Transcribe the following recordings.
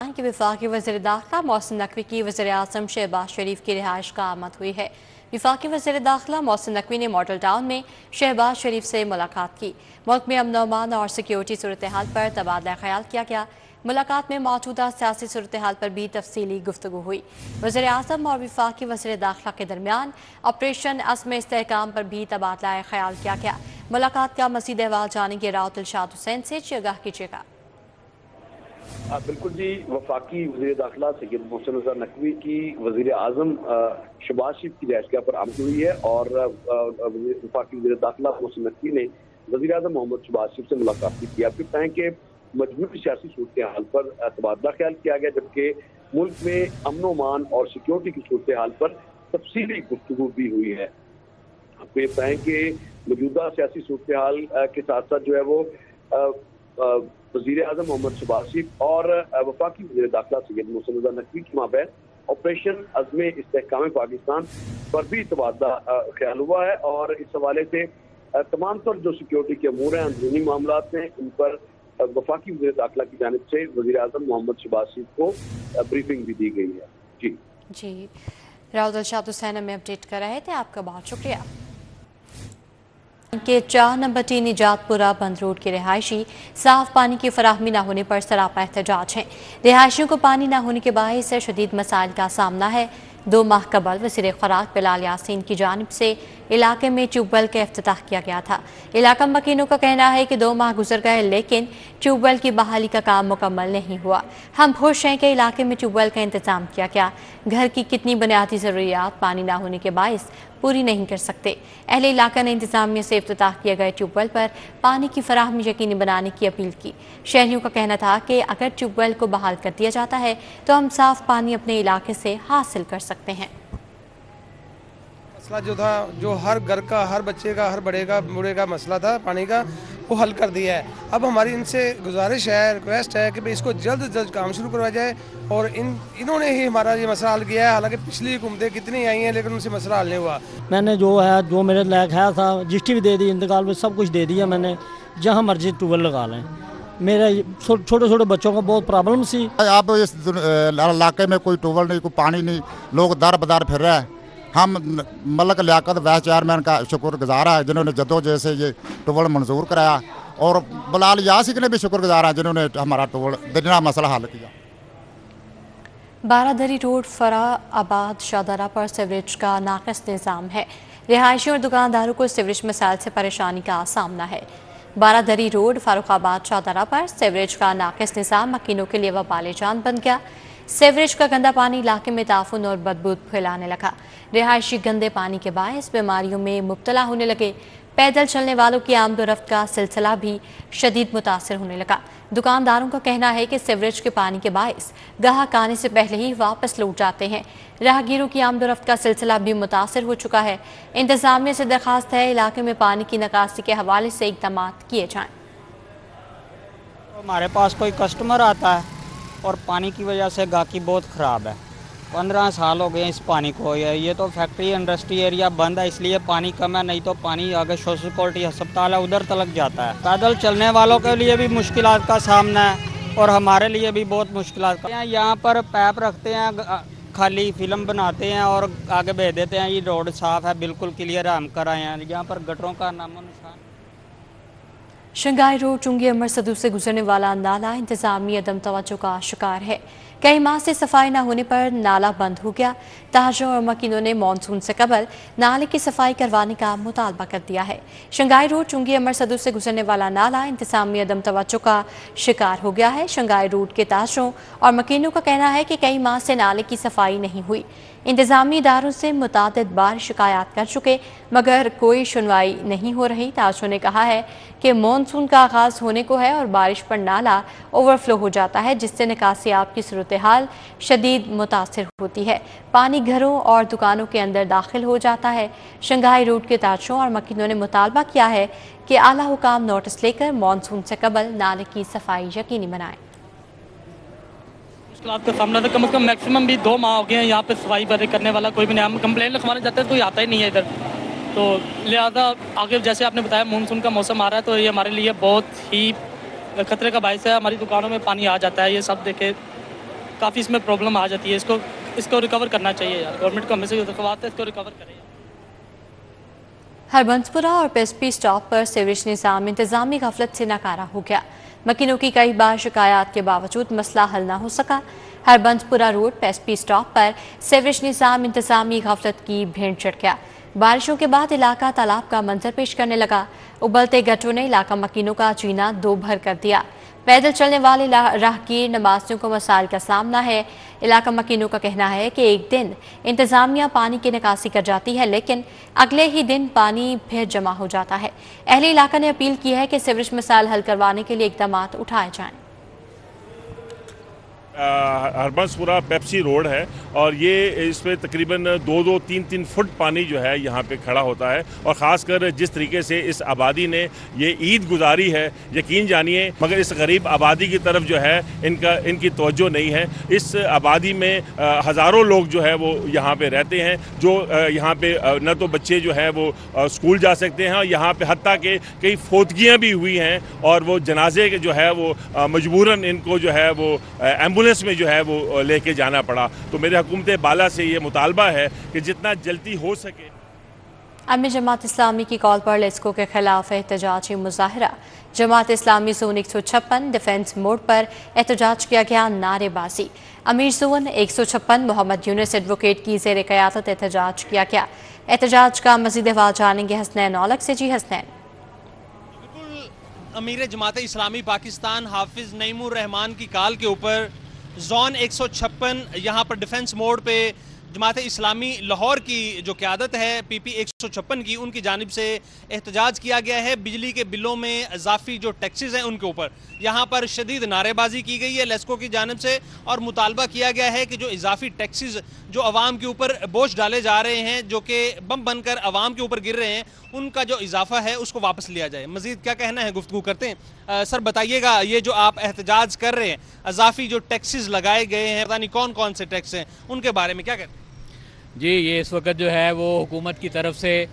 कि वफाकी वज़ीर दाखिला मोहसिन नकवी की वज़ीर-ए-आज़म शहबाज शरीफ की रिहाइश का आमद हुई है। वफाकी वज़ीर दाखिला मोहसिन नकवी ने मॉडल टाउन में शहबाज शरीफ से मुलाकात की। मुल्क में अमन अमान और सिक्योरिटी सूरत हाल पर तबादला ख्याल किया गया। मुलाकात में मौजूदा सियासी सूरत हाल पर भी तफसीली गुफ्तगू हुई। वज़ीर-ए-आज़म और वफाकी वज़ीर दाखिला के दरमियान ऑपरेशन अज़्म इस्तेहकाम पर भी तबादला ख्याल किया गया। मुलाकात का मज़ीद अहवाल जानेंगे राव दिलशाद हुसैन से। आगाह कीजिएगा। बिल्कुल जी, वफाकी वज़ीर दाखिला सैयद मोहसिन रज़ा नकवी की वज़ीर आज़म शहबाज शरीफ की रिहाइशगाह पर आमद हुई है और वफाकी वज़ीर दाखिला मोहसिन नकवी ने वज़ीर आज़म मोहम्मद शहबाज शरीफ से मुलाकात की। आप बताएं कि मजमूई सियासी सूरत हाल पर तबादला ख्याल किया गया, जबकि मुल्क में अमन अमान और सिक्योरिटी की सूरत हाल पर तफसीली गुफ्तगू भी हुई है। आपको ये बताएं कि मौजूदा सियासी सूरत हाल के साथ साथ जो है वो वज़ीर आज़म मोहम्मद शहबाज शरीफ और वफाकी वज़ीर दाखिला सैयद मोहसिन रज़ा नकवी के माबैन ऑपरेशन अज़्म इस्तेहकाम पाकिस्तान पर भी तबादला ख्याल हुआ है और इस हवाले से तमाम तर जो सिक्योरिटी के अमूर हैं, अंदरूनी मामलात हैं, उन पर वफाकी वज़ीर दाखिला की जानिब से वज़ीर आज़म मोहम्मद शहबाज शरीफ को ब्रीफिंग भी दी गई है। जी राव दिलशाद हुसैन में अपडेट कर रहे थे, आपका बहुत शुक्रिया। के 4 नंबर 3 निजातपुरा बंद रोड के रिहायशी साफ पानी की फराहमी न होने पर सरापा एहतजाज हैं। रिहायशियों को पानी न होने के बायस से शदीद मसाइल का सामना है। 2 माह कबल वज़ीर खुराक बिलाल यासीन की जानिब से इलाके में ट्यूबवेल का इफ्तिताह किया गया था। इलाका मकीनों का कहना है कि 2 माह गुजर गए लेकिन ट्यूबवेल की बहाली का काम मुकम्मल नहीं हुआ। हम खुश हैं कि इलाके में ट्यूबवेल का इंतजाम किया गया। घर की कितनी बुनियादी ज़रूरियात पानी न होने के बायस पूरी नहीं कर सकते। अहले इलाका ने इंतजामिया से इफ्तिताह किए गए ट्यूबवेल पर पानी की फराहमी यकीनी बनाने की अपील की। शहरियों का कहना था कि अगर ट्यूबवेल को बहाल कर दिया जाता है तो हम साफ पानी अपने इलाके से हासिल कर सकते हैं। मसला जो था, जो हर घर का, हर बच्चे का, हर बूढ़े का मसला था पानी का, वो हल कर दिया है। अब हमारी इनसे गुजारिश है, रिक्वेस्ट है कि भाई इसको जल्द से जल्द काम शुरू करवाया जाए और इन्होंने ही हमारा ये मसला हल किया है। हालांकि पिछली हुकूमतें कितनी आई हैं लेकिन उनसे मसला हल नहीं हुआ। मैंने जो मेरे लायक है था रजिस्ट्री भी दे दी, इंतकाल में सब कुछ दे दिया मैंने, जहाँ मर्जी ट्यूबवेल लगा लें। मेरे छोटे छोटे बच्चों को बहुत प्रॉब्लम सी। अब इस इलाके में कोई ट्यूबवेल नहीं, कोई पानी नहीं, लोग दर बदर फिर रहे हैं। हम मलक लियाकत वाइस चेयरमैन का शुक्रगुजार है जिन्होंने जद्दोजहद से ये ट्यूबवेल मंजूर कराया और बिलाल यासीन ने भी शुक्रगुजार है जिन्होंने हमारा ट्यूबवेल दरिया मसला हल किया। बारादरी रोड फराआबाद शाहदरा पर सीवरेज का नाक़िस निज़ाम है। रिहायशियों और दुकानदारों को सीवरेज मसाइल से परेशानी का सामना है। बारादरी रोड फारुखाबाद शाहदरा पर सीवरेज का नाक़िस निज़ाम मकीनों के लिए वबाल जान बन गया। सीवरेज का गंदा पानी इलाके में ताफुन और बदबू फैलाने लगा। रिहायशी गंदे पानी के बायस बीमारियों में मुब्तला होने लगे। पैदल चलने वालों की आमदोरफ्त का सिलसिला भी शदीद मुतासर होने लगा। दुकानदारों का कहना है कि सीवरेज के पानी के बायस गाहक आने से पहले ही वापस लौट जाते हैं। राहगीरों की आमदोरफ्त का सिलसिला भी मुतासर हो चुका है। इंतजामिया से दरख्वास्त है इलाके में पानी की निकासी के हवाले से इक़दाम किए जाएँ। हमारे पास कोई कस्टमर आता है और पानी की वजह से गाहकी बहुत ख़राब है। 15 साल हो गए इस पानी को। ये तो फैक्ट्री इंडस्ट्री एरिया बंद है इसलिए पानी कम है, नहीं तो पानी आगे सोशल सिक्योरिटी अस्पताल है उधर तलक जाता है। पैदल चलने वालों के लिए भी मुश्किलात का सामना है और हमारे लिए भी बहुत मुश्किलात का। यहाँ पर पैप रखते हैं, खाली फिल्म बनाते हैं और आगे भेज देते हैं। ये रोड साफ़ है, बिल्कुल क्लियर है, हम कर आए हैं। यहाँ पर गटरों का नामो निशान। शंघाई रोड चुंगी अमर सदू से गुजरने वाला नाला इंतजामी अदम तवज्जो का शिकार है। कई माह से सफाई न होने पर नाला बंद हो गया। ताजरों और मकीनों ने मानसून से कबल नाले की सफाई करवाने का मुतालबा कर दिया है। शंघाई रोड चुंगी अमर सदू से गुजरने वाला नाला इंतजामी अदम तवज्जो का शिकार हो गया है। शंघाई रोड के ताजरों और मकीनों का कहना है कि कई माह से नाले की सफाई नहीं हुई। इंतजामी इदारों से मुतादिद बार शिकायत कर चुके मगर कोई सुनवाई नहीं हो रही। ताजरों ने कहा है कि मानसून का आगाज़ होने को है और बारिश पर नाला ओवरफ्लो हो जाता है जिससे निकासी आब की सूरत हाल शदीद मुतासिर होती है। पानी घरों और दुकानों के अंदर दाखिल हो जाता है। शंघाई रोड के ताजरों और मकीनों ने मुतालबा किया है कि आला हुकाम नोटिस लेकर मानसून से कबल नाले की सफाई यकीनी बनाएं। का सामना था, कम से कम मैक्सिमम भी 2 माह हो गए हैं यहाँ पे सफाई करने वाला कोई भी नहीं। हम कंप्लेंट लिखवाने जाते हैं तो कोई आता ही नहीं है इधर। तो लिहाजा आगे जैसे आपने बताया मानसून का मौसम आ रहा है तो ये हमारे लिए बहुत ही खतरे का बायस है। हमारी दुकानों में पानी आ जाता है, ये सब देखे काफ़ी इसमें प्रॉब्लम आ जाती है। इसको रिकवर करना चाहिए यार, गवर्नमेंट को हमें से दरख्वास्त है, इसको रिकवर करें। हरबंसपुरा और पेस्पी स्टॉप पर सीवरेज निज़ाम इंतजामी गफलत से नाकारा हो गया। मकीनों की कई बार शिकायत के बावजूद मसला हल न हो सका। हरबंसपुरा रोड पेस्पी स्टॉप पर सीवरेज निज़ाम इंतजामी गफलत की भेंट चढ़ गया। बारिशों के बाद इलाका तालाब का मंजर पेश करने लगा। उबलते गड्ढों ने इलाका मकीनों का जीना दो भर कर दिया। पैदल चलने वाले राहगीर नमाजियों को मसाइल का सामना है। इलाका मकीनों का कहना है कि एक दिन इंतजामिया पानी की निकासी कर जाती है, लेकिन अगले ही दिन पानी फिर जमा हो जाता है। अहले इलाका ने अपील की है कि सीवरेज मसाइल हल करवाने के लिए इकदाम उठाए जाएं। हरबंसपुरा पेप्सी रोड है और ये इस पे तकरीबन 2-3 फुट पानी जो है यहाँ पे खड़ा होता है। और ख़ासकर जिस तरीके से इस आबादी ने ये ईद गुजारी है, यकीन जानिए, मगर इस गरीब आबादी की तरफ जो है इनकी तवज्जो नहीं है। इस आबादी में हज़ारों लोग जो है वो यहाँ पे रहते हैं, जो यहाँ पे न तो बच्चे जो है वो स्कूल जा सकते हैं, और यहाँ पे हत्ता के कई फोतगियाँ भी हुई हैं और वो जनाजे के जो है वो मजबूरन इनको जो है वो एम्बुलेंस में जो है वो लेके जाना पड़ा। तो मेरे हुकूमत बाला से ये मुतालबा है कि जितना जल्दी हो सके। अमीर जमात इस्लामी की कॉल पर लेस्को के खिलाफ एहतजाजी मुजाहरा। Jamaat Islami zone 156 defence mode पर एहतजाज किया गया, नारेबाजी। अमीर जोन 156 मोहम्मद यूनुस एडवोकेट की ज़ेर क़यादत एहतजाज किया गया। एहतजाज का मज़ीद अहवाल जानेंगे हसनैन औलख से। जी हसनैन। अमीर जमात इस्लामी पाकिस्तान हाफिज़ नईमुर रहमान की कॉल के ऊपर जोन 156 यहाँ पर डिफेंस मोड पे जमात इस्लामी लाहौर की जो क़यादत है PP 156 की, उनकी जानिब से एहतजाज किया गया है। बिजली के बिलों में इजाफी जो टैक्सेस हैं उनके ऊपर यहाँ पर शदीद नारेबाजी की गई है लेस्को की जानिब से, और मुतालबा किया गया है कि जो इजाफी टैक्सेस जो आवाम के ऊपर बोझ डाले जा रहे हैं, जो कि बम बनकर आवाम के ऊपर गिर रहे हैं, उनका जो इजाफा है उसको वापस लिया जाए। मज़ीद क्या कहना है गुफ्तगू करते हैं। सर बताइएगा, ये जो आप एहतजाज कर रहे हैं, इजाफी जो टैक्सेस लगाए गए हैं, पता नहीं कौन कौन से टैक्स हैं, उनके बारे में क्या कहते हैं? जी, ये इस वक्त जो है वो हुकूमत की तरफ से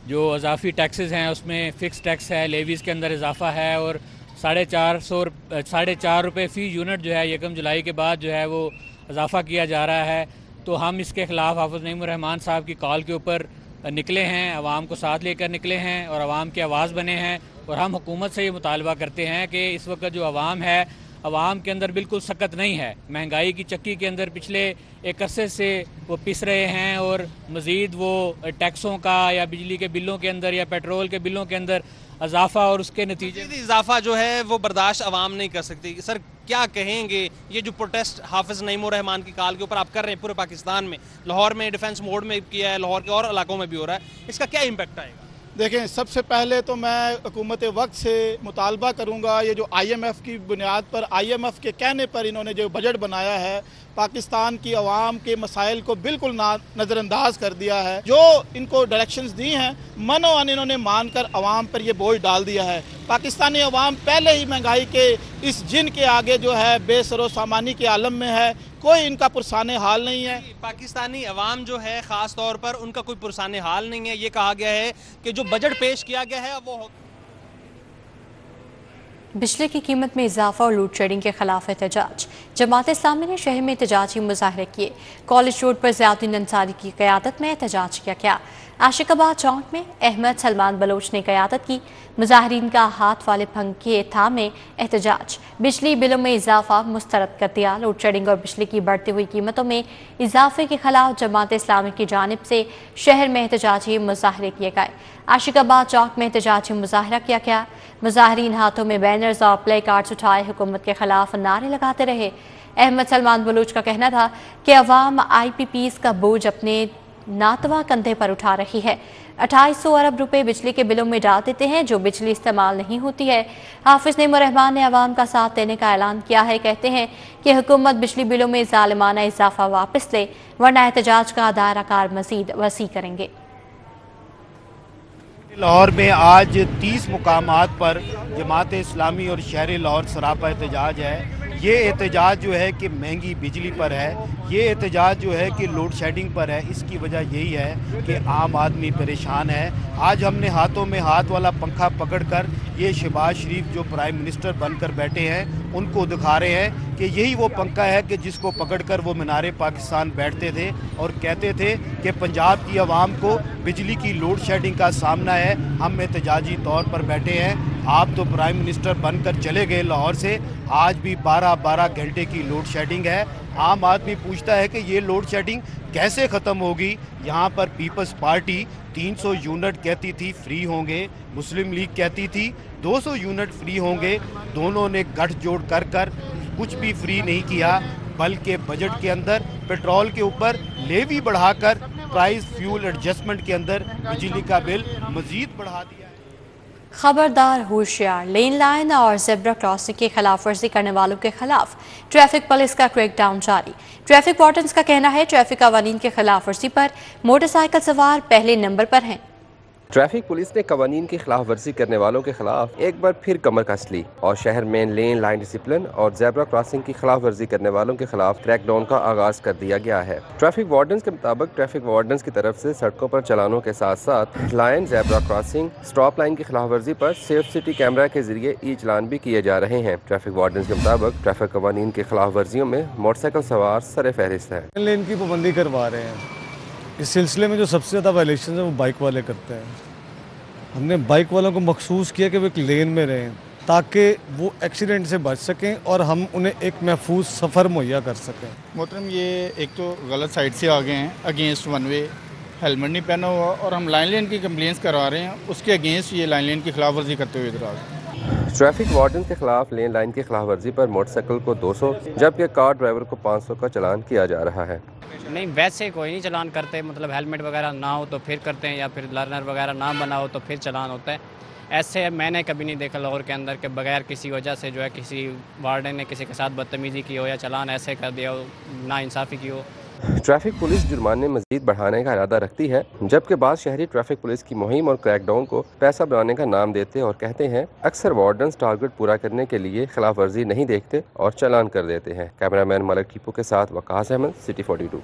जो इजाफी टैक्सेस हैं उसमें फ़िक्स टैक्स है, लेवीज़ के अंदर इजाफा है, और 4.5 रुपये फ़ी यूनिट जो है 1 जुलाई के बाद जो है वो इजाफा किया जा रहा है। तो हम इसके ख़िलाफ़ हाफिज़ नईमुर रहमान साहब की कॉल के ऊपर निकले हैं, आवाम को साथ लेकर निकले हैं और आवाम की आवाज़ बने हैं। और हम हुकूमत से ये मुतालबा करते हैं कि इस वक्त जो आवाम है, आवाम के अंदर बिल्कुल सकत नहीं है। महंगाई की चक्की के अंदर पिछले एक अरसे से वो पिस रहे हैं, और मज़ीद वो टैक्सों का या बिजली के बिलों के अंदर या पेट्रोल के बिलों के अंदर इजाफा, और उसके नतीजे इजाफा जो है वो बर्दाश्त आवाम नहीं कर सकती। सर क्या कहेंगे, ये जो प्रोटेस्ट हाफिज़ नईमुर रहमान की कॉल के ऊपर आप कर रहे हैं पूरे पाकिस्तान में, लाहौर में डिफेंस मोड में किया है, लाहौर के और इलाकों में भी हो रहा है, इसका क्या इम्पेक्ट आएगा? देखें, सबसे पहले तो मैं हुकूमत वक्त से मुतालबा करूंगा, ये जो IMF की बुनियाद पर, IMF के कहने पर इन्होंने जो बजट बनाया है, पाकिस्तान की आवाम के मसाइल को बिल्कुल नज़रअंदाज कर दिया है। जो इनको डायरेक्शंस दी हैं, मनोअन इन्होंने मानकर आवाम पर ये बोझ डाल दिया है। पाकिस्तानी आवाम पहले ही महंगाई के इस जिन के आगे जो है बेसरो सामानी के आलम में है, कोई इनका पुरसाने हाल नहीं है। पाकिस्तानी अवाम जो है ख़ास तौर पर उनका कोई पुरसाने हाल नहीं है। ये कहा गया है कि जो बजट पेश किया गया है वो बिजली की कीमत में इजाफा और लोड शेडिंग के खिलाफ एहतजाज। जमात इस्लामी ने शहर में एहतजाजी मुजाहरे किए। कॉलेज रोड पर ज़ियाउद्दीन अंसारी की क़यादत में एहतजाज किया गया। आशिकाबाद चौक में अहमद सलमान बलोच ने क़यादत की। मुजाहरीन का हाथ वाले पंखे थामे एहतजाज। बिजली बिलों में इजाफा मुस्तरद कर दिया। लोड शेडिंग और बिजली की बढ़ती हुई कीमतों में इजाफे के खिलाफ जमात इस्लामी की जानिब से शहर में एहतजाजी मुजाहरे किए गए। आशिकाबाद चौक में एहतजाजी मुजाहरा किया गया। मुजाहरीन हाथों में बैनर्स और प्ले कार्ड्स उठाए हुकूमत के खिलाफ नारे लगाते रहे। अहमद सलमान बलोच का कहना था कि अवाम IPPs का बोझ अपने नातवा कंधे पर उठा रही है। 2800 अरब रुपए बिजली के बिलों में डाल देते हैं, जो बिजली इस्तेमाल नहीं होती है। हाफिज़ नईमुर रहमान ने अवाम का साथ देने का ऐलान किया है। कहते हैं कि हुकूमत बिजली बिलों में जालिमाना इजाफा वापस ले, वरना एहतजाज का दायरा कार मज़ीद वसी करेंगे। लाहौर में आज 30 मुकामात पर जमात इस्लामी और शहर लाहौर सरापा एहतजाज है। ये एहतजाज जो है कि महंगी बिजली पर है, ये एहतजाज जो है कि लोड शेडिंग पर है। इसकी वजह यही है कि आम आदमी परेशान है। आज हमने हाथों में हाथ वाला पंखा पकड़कर ये शहबाज शरीफ जो प्राइम मिनिस्टर बनकर बैठे हैं ان کو دکھا رہے ہیں کہ یہی وہ پنکھا ہے کہ جس کو پکڑ کر وہ مینار پاکستان بیٹھتے تھے اور کہتے تھے کہ پنجاب کی عوام کو بجلی کی لوڈ شیڈنگ کا سامنا ہے، ہم احتجاجی طور پر بیٹھے ہیں۔ آپ تو پرائم منسٹر بن کر چلے گئے لاہور سے، آج بھی 12 گھنٹے کی لوڈ شیڈنگ ہے۔ عام آدمی پوچھتا ہے کہ یہ لوڈ شیڈنگ کیسے ختم ہوگی؟ یہاں پر پیپلز پارٹی 300 یونٹ کہتی تھی فری ہوں گے، مسلم لیگ کہتی تھی 200 یونٹ فری ہوں گے، دونوں نے گٹھ جوڑ کر کچھ بھی فری نہیں کیا، بلکہ بجٹ کے اندر پیٹرول کے اوپر لیوی بڑھا کر پرائز فیول ایڈجسٹمنٹ کے اندر بجلی کا بل مزید بڑھا دیا۔ خبردار ہوشیار، لین لائن اور زیبرا کراسنگ کی خلاف ورزی کرنے والوں کے خلاف ٹریفک پولیس کا کریک ڈاؤن جاری۔ ٹریفک وارڈنز کا کہنا ہے ٹریفک قوانین کی خلاف ورزی پر موٹر سائیکل سوار پہلے نمبر پر ہیں۔ ٹریفک پولیس نے قوانین کی خلاف ورزی کرنے والوں کے خلاف ایک بار پھر کمر کس لی اور شہر میں لین لائن ڈسپلن اور زیبرا کراسنگ کی خلاف ورزی کرنے والوں کے خلاف کریک ڈاؤن کا آغاز کر دیا گیا ہے۔ ٹریفک وارڈنز کے مطابق ٹریفک وارڈنز کی طرف سے سڑکوں پر چلانوں کے ساتھ ساتھ line, zebra crossing, stop line کی خلاف ورزی پر سیف سٹی کیمرہ کے ذریعے ای چلان بھی کیے جا رہے ہیں۔ ٹریفک وارڈنز کے مطابق ٹریفک قوانین کی خلاف ورزیوں میں موٹر سائیکل سوار سر فہرست ہے۔ لین کی پابندی کروا رہے ہیں، اس سلسلے میں جو سب سے زیادہ وائلیشن ہے وہ بائک والے کرتے ہیں۔ ہم نے بائک والوں کو مخصوص کیا کہ وہ ایک لین میں رہیں تاکہ وہ ایکسیڈنٹ سے بچ سکیں اور ہم انہیں ایک محفوظ سفر مہیا کر سکیں۔ محترم، یہ ایک تو غلط سائڈ سے آگے ہیں، اگینسٹ ون وے، ہیلمٹ نہیں پہنا ہوا، اور ہم لائن لین کی کمپلینس کروا رہے ہیں، اس کے اگینسٹ یہ لائن لین کی خلاف ورزی کرتے ہوئے اعتراض۔ ٹریفک وارڈن کے خلاف لین لائن کی خلاف ورزی پر موٹر سائیکل کو 200 جبکہ کار ڈرائیور کو 500 کا چلان کیا جا رہا ہے۔ نہیں، ویسے کوئی نہیں چلان کرتے، مطلب ہیلمٹ وغیرہ نہ ہو تو پھر کرتے ہیں، یا پھر لرنر وغیرہ نہ بنا ہو تو پھر چلان ہوتا ہے۔ ایسے میں نے کبھی نہیں دیکھا لاہور کے اندر کہ بغیر کسی وجہ سے جو ہے کسی وارڈن نے کسی کے ساتھ بدتمیزی کی ہو یا چلان ایسے کر دیا ہو، نا انصافی کی ہو۔ ٹریفک پولیس جرمانے مزید بڑھانے کا ارادہ رکھتی ہے، جبکہ بعض شہری ٹریفک پولیس کی مہم اور کریک ڈاؤن کو پیسہ بنانے کا نام دیتے اور کہتے ہیں اکثر وارڈنز ٹارگٹ پورا کرنے کے لیے خلاف ورزی نہیں دیکھتے اور چلان کر دیتے ہیں۔ کیمرہ مین ملک ٹیپو کے ساتھ وقاص احمد، سٹی 42۔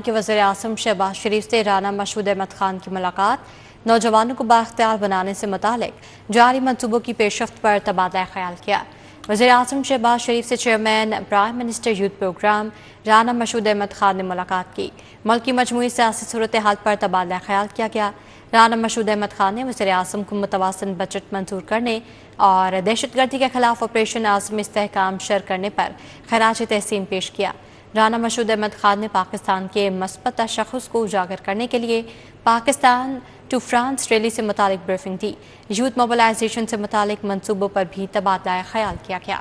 کہ وزیر اعظم شہباز شریف سے رانا مشہود احمد خان کی ملاقات، نوجوانوں کو بااختیار بنانے سے متعلق جاری منصوبوں کی پیشرفت پر تبادلہ خیال کیا۔ وزیر اعظم شہباز شریف سے chairman prime minister youth programme Rana Mashhood Ahmad Khan نے ملاقات کی۔ ملک کی مجموعی سیاسی صورتحال پر تبادلہ خیال کیا گیا۔ رانا مشہود احمد خان نے وزیر اعظم کو متوازن بجٹ منظور کرنے اور دہشت گردی کے خلاف آپریشن عظم استحکام شر کرنے پر خراج تحسین پیش کیا۔ رانا مشہود احمد خان نے پاکستان کے مثبت تشخص کو اجاگر کرنے کے لیے پاکستان ٹو فرانس ریلی سے متعلق بریفنگ دی۔ یوتھ موبلائزیشن سے متعلق منصوبوں پر بھی تبادلہ خیال کیا گیا۔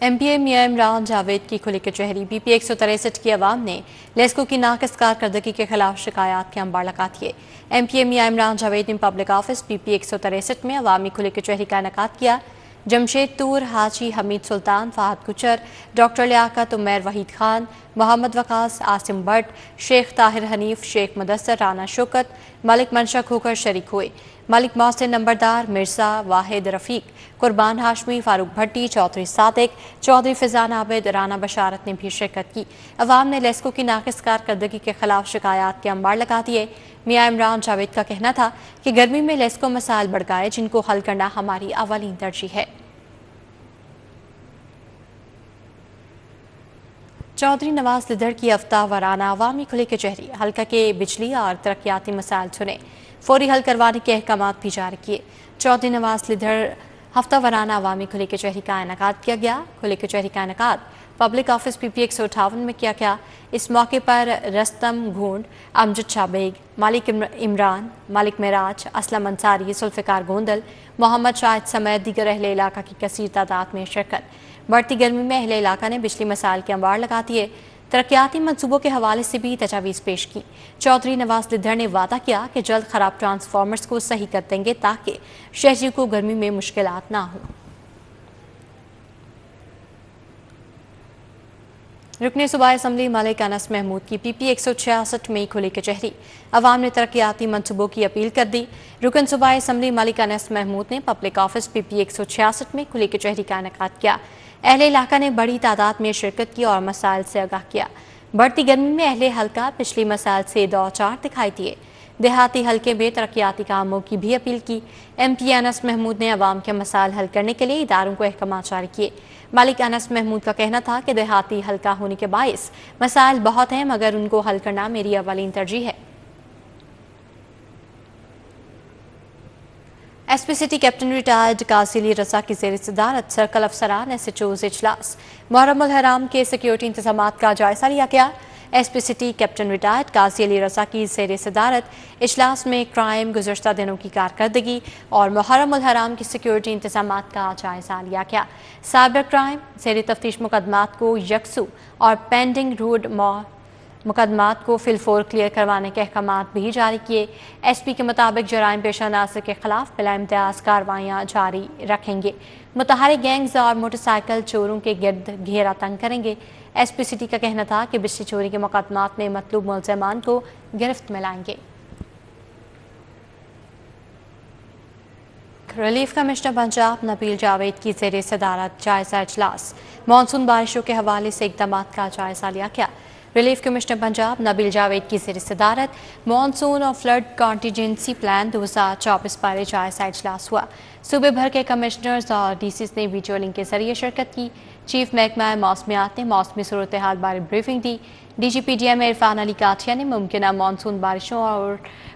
ایم پی اے میاں عمران جاوید کی کھلی کچہری۔ پی پی 163 کی عوام نے لیسکو کی ناقص کارکردگی کے خلاف شکایات کے انبار لگا دیے۔ ایم پی اے میاں عمران جاوید نے پبلک آفس پی پی 163 میں عوامی کھلی کچہری کا انعقاد کیا۔ جمشید طور، حاجی حمید سلطان، فہد کچر، ڈاکٹر لیاقت، عمیر وحید خان، محمد وقاص، عاصم بٹ، شیخ طاہر حنیف، شیخ مدثر، رانا شوکت، ملک منشا کھوکر شریک ہوئے۔ ملک محسن نمبردار، مرزا واحد رفیق، قربان ہاشمی، فاروق بھٹی، چودھری صادق، چودھری فیضان عابد، رانا بشارت نے بھی شرکت کی۔ عوام نے لیسکو کی ناقص کارکردگی کے خلاف شکایات کے انبار لگا دیے۔ میاں عمران جاوید کا کہنا تھا کہ گرمی میں لیسکو مسائل بڑھ گئے جن کو حل کرنا ہماری اولین ترجیح ہے۔ چودھری نواز لدھڑ کی ہفتہ وارانہ عوامی کھلی کچہری، حلقہ کے بجلی اور ترقیاتی مسائل سنے، فوری حل کروانے کے احکامات بھی جاری کیے۔ چودھری نواز لدھڑ ہفتہ وارانہ عوامی کھلی کچہری کا انعقاد کیا گیا۔ کھلی کچہری کا انعقاد پبلک آفس پی پی 158 میں کیا گیا۔ اس موقع پر رستم گھونڈ، امجد شاہ بیگ، مالک عمران، مالک معراج، اسلم انصاری، ذوالفقار گوندل، محمد شاہد سمیت دیگر اہل علاقہ کی کثیر تعداد میں شرکت۔ بڑھتی گرمی میں اہل علاقہ نے بجلی مسائل کے انبار لگا دیے۔ ترقیاتی منصوبوں کے حوالے سے بھی تجاویز پیش کی۔ چودھری نواز لدھڑ نے وعدہ کیا کہ جلد خراب ٹرانسفارمرز کو صحیح کر دیں گے تاکہ شہریوں کو گرمی میں مشکلات نہ ہوں۔ رکن صوبائی اسمبلی ملک انس محمود کی پی پی 166 میں کھلی کچہری، عوام نے ترقیاتی منصوبوں کی اپیل کر دی۔ رکن صوبائی اسمبلی ملک انس محمود نے پبلک آفس پی پی 166 میں کھلی کچہری کا انعقاد کیا۔ اہل علاقہ نے بڑی تعداد میں شرکت کی اور مسائل سے آگاہ کیا۔ بڑھتی گرمی میں اہل حلقہ پچھلی مسائل سے دو چار دکھائی دیے۔ دیہاتی حلقے میں ترقیاتی کاموں کی بھی اپیل کی۔ MP انس محمود نے عوام کے مسائل حل کرنے کے لیے اداروں کو احکامات جاری کیے۔ مالک انس محمود کا کہنا تھا کہ دیہاتی حلقہ ہونے کے باعث مسائل بہت ہیں، مگر ان کو حل کرنا میری اولین ترجیح ہے۔ S P city captain retired قاضی علی رضا کی زیر صدارت سرکل افسران SHOs اجلاس۔ محرم الحرام کے سیکیورٹی انتظامات کا جائزہ لیا گیا۔ S P city captain retired قاضی علی رضا کی زیر صدارت اجلاس میں کرائم، گزشتہ دنوں کی کارکردگی اور محرم الحرام کی سیکیورٹی انتظامات کا جائزہ لیا گیا۔ سائبر کرائم، زیر تفتیش مقدمات کو یکسو اور پینڈنگ روڈ مقدمات کو فی الفور کلیئر کروانے کے احکامات بھی جاری کیے۔ ایس پی کے مطابق جرائم پیشہ عناصر کے خلاف بلا امتیاز کارروائیاں جاری رکھیں گے۔ متحرک گینگز اور موٹر سائیکل چوروں کے گرد گھیرا تنگ کریں گے۔ ایس پی سٹی کا کہنا تھا کہ بجلی چوری کے مقدمات میں مطلوب ملزمان کو گرفت میں لائیں گے۔ ریلیف کمشنر پنجاب نبیل جاوید کی زیر صدارت جائزہ اجلاس۔ مانسون بارشوں کے حوالے سے اقدامات کا جائزہ لیا گیا۔ ریلیف کمشنر پنجاب نبیل جاوید کی زیر صدارت مانسون اور فلڈ کانٹیجنسی پلان 2024 پر جائزہ اجلاس ہوا۔ صوبے بھر کے کمشنرز اور DCs نے ویڈیو لنک کے ذریعے شرکت کی۔ چیف محکمہ موسمیات نے موسمی صورتحال بارے بریفنگ دی۔ DGPDM عرفان علی کاٹھیا نے ممکنہ مانسون بارشوں اور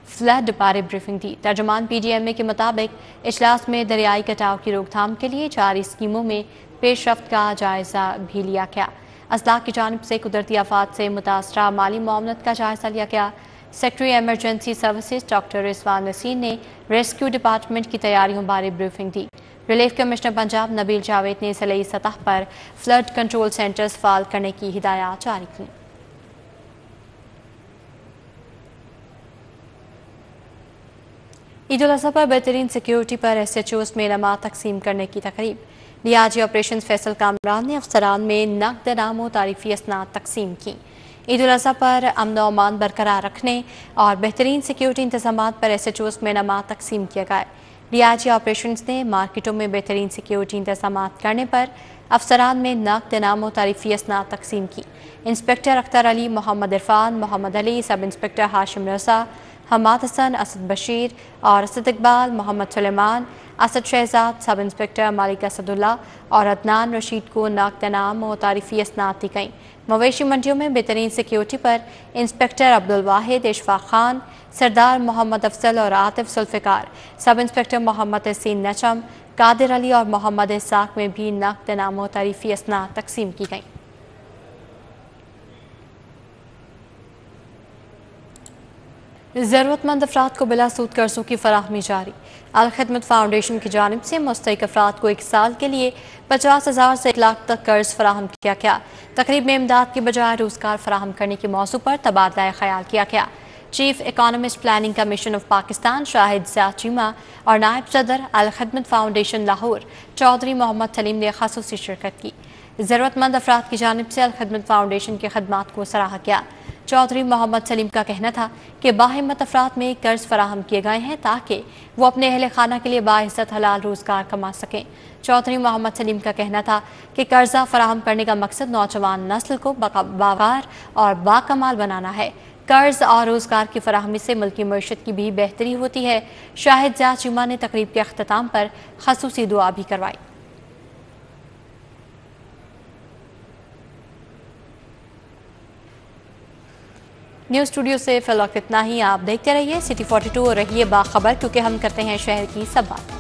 فلڈ بارے بریفنگ دی۔ ترجمان PDMA کے مطابق اجلاس میں دریائی کٹاؤ کی روک تھام کے لیے جاری اسکیموں میں پیش رفت کا جائزہ بھی لیا گیا۔ اضلاع کی جانب سے قدرتی آفات سے متاثرہ مالی معاونت کا جائزہ لیا گیا۔ سیکرٹری ایمرجنسی سروسز ڈاکٹر رضوان نسیر نے ریسکیو ڈپارٹمنٹ کی تیاریوں بارے بریفنگ دی۔ ریلیف کمشنر پنجاب نبیل جاوید نے ضلعی سطح پر فلڈ کنٹرول سینٹرز فعال کرنے کی ہدایات جاری کیں۔ عید الاضحیٰ پر بہترین سیکیورٹی پر SHOs میں انعامات تقسیم کرنے کی تقریب۔ DRG آپریشنز فیصل کامران نے افسران میں نقد انعام و تعریفی اسناد تقسیم کی۔ عید الاضحیٰ پر امن و امان برقرار رکھنے اور بہترین سیکیورٹی انتظامات پر SHOs میں انعامات تقسیم کیے گئے۔ DRG آپریشنز نے مارکیٹوں میں بہترین سیکیورٹی انتظامات کرنے پر افسران میں نقد انعام و تعریفی اسناد تقسیم کی۔ انسپکٹر اختر علی، محمد عرفان، محمد علی، سب انسپکٹر ہاشم رضا، حماد حسن، اسد بشیر اور اسد اقبال، محمد سلیمان، اسد شہزاد، سب انسپکٹر مالک اسد اللہ اور عدنان رشید کو نقد انعام و تعریفی اسناد دی گئیں۔ مویشی منڈیوں میں بہترین سیکیورٹی پر انسپکٹر عبدالواحد، اشفاق خان، سردار محمد افضل اور عاطف ذوالفقار، سب انسپکٹر محمد حسین نچم، قادر علی اور محمد اسحاق میں بھی نقد انعام و تعریفی اسناد تقسیم کی گئیں۔ ضرورت مند افراد کو بلا سود قرضوں کی فراہمی جاری۔ الخدمت فاؤنڈیشن کی جانب سے مستحق افراد کو 1 سال کے لیے 50,000 سے 1 لاکھ تک قرض فراہم کیا گیا۔ تقریب میں امداد کے بجائے روزگار فراہم کرنے کے موضوع پر تبادلہ خیال کیا گیا۔ Chief economist planning commission of Pakistan Shahid Zia Cheema اور نائب صدر الخدمت فاؤنڈیشن لاہور چودھری محمد سلیم نے خصوصی شرکت کی۔ ضرورت مند افراد کی جانب سے الخدمت فاؤنڈیشن کی خدمات کو سراہا گیا۔ چودھری محمد سلیم کا کہنا تھا کہ باہمت افراد میں قرض فراہم کیے گئے ہیں تاکہ وہ اپنے اہل خانہ کے لیے باعزت حلال روزگار کما سکیں۔ چودھری محمد سلیم کا کہنا تھا کہ قرضہ فراہم کرنے کا مقصد نوجوان نسل کو باوقار اور باکمال بنانا ہے۔ قرض اور روزگار کی فراہمی سے ملکی معیشت کی بھی بہتری ہوتی ہے۔ شاہد ضیاء چیمہ نے تقریب کے اختتام پر خصوصی دعا بھی کروائی۔ نیوز اسٹوڈیو سے فی الوقت اتنا ہی۔ آپ دیکھتے رہیے City 42 اور رہیے باخبر، کیونکہ ہم کرتے ہیں شہر کی سب بات۔